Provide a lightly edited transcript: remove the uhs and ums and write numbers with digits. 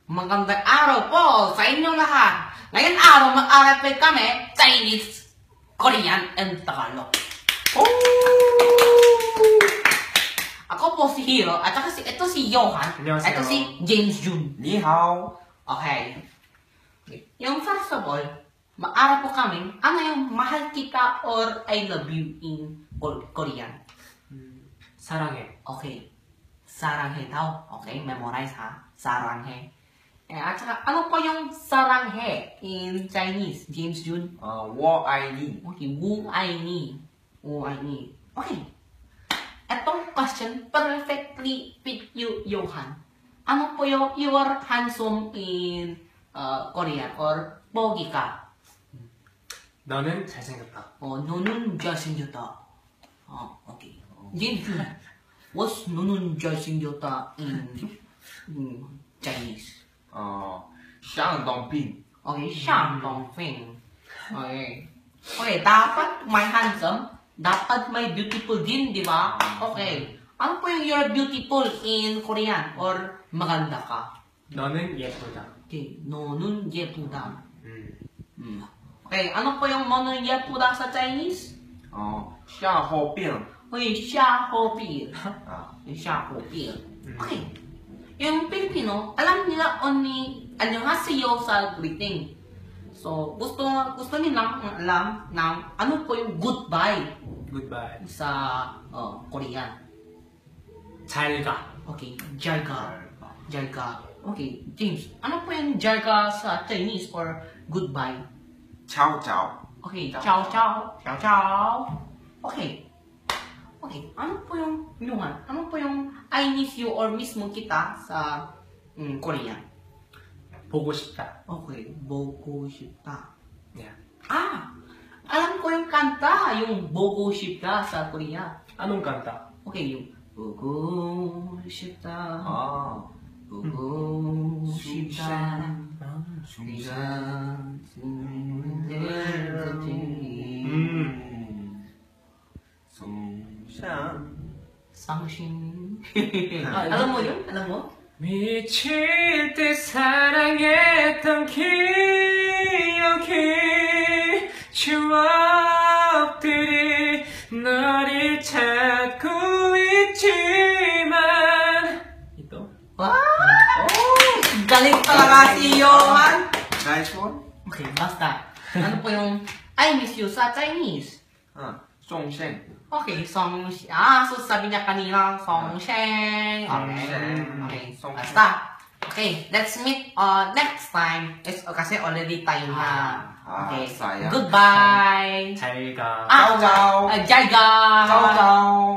Magandang araw po sa inyong lahat. Ngayon araw mag-aral kami Chinese, Korean, and Tagalog. Ako po si Hiro, at ito si Johan, ito si James Jun. Ni hao. Okay. Yung first of all, mag-aral po kami, ano yung mahal kita or I love you in Korean? 사랑해. Okay. Saranghe daw. Okay, memorize ha. Saranghe. At saka, ano po yung saranghe in Chinese? James Jun? 我爱你. Okay, wu ai ni. Wu ai ni. Okay. Etong question perfectly fit you, Johan. Ano po yung your handsome in Korean or pogi ka? 너는 잘생겼다. 너는 잘생겼다. Okay. James Jun. What's 너는 잘생겼다 in Chinese? 像东兵. Okay, Shandongfeng. Okay. Okay, dapat may handsome, dapat may beautiful din, di ba? Okay. Ano po yung you're beautiful in Korean or maganda ka? 너는 예쁘다. Okay, 너는 예쁘다. Okay, ano po yung 너는 예쁘다 sa Chinese? 像后兵. Okay, 下后边. 下后边. Okay. Yung Pilipino, alam nila only annyeonghaseyo sa greeting. So, gusto nilang alam ng ano po yung goodbye Goodbye. sa Korean. 잘 가. Okay, jarga. Jarga. Okay, James, ano po yung jarga sa Chinese or goodbye? 悄悄. Okay, ciao ciao. Ciao ciao. Okay. Okay, ano po yung Johan? Ano po yung I miss you or miss mo kita sa Korean? 보고 싶다. Okay, bogo shipta. Yeah. Alam ko yung kanta, yung bogo shipta sa Korea. anong kanta? Okay, yung bogo shipta. 보고 싶다. 네가 상신. alam mo yun? Alam mo? 미칠 듯 사랑했던 기억이 추억들이 너를 찾고 있지만 ito? Wow! Galing talaga si Johan! Nice one. Okay, basta. Ano po yung I miss you sa Chinese? 仲盛. Okay, so sabi niya kanina, Songsheng. Okay, basta. Okay, let's meet next time. Kasi already time na. Okay, sayang. goodbye. 잘 가. Ciao, ciao. Jaiga. Ciao, ciao.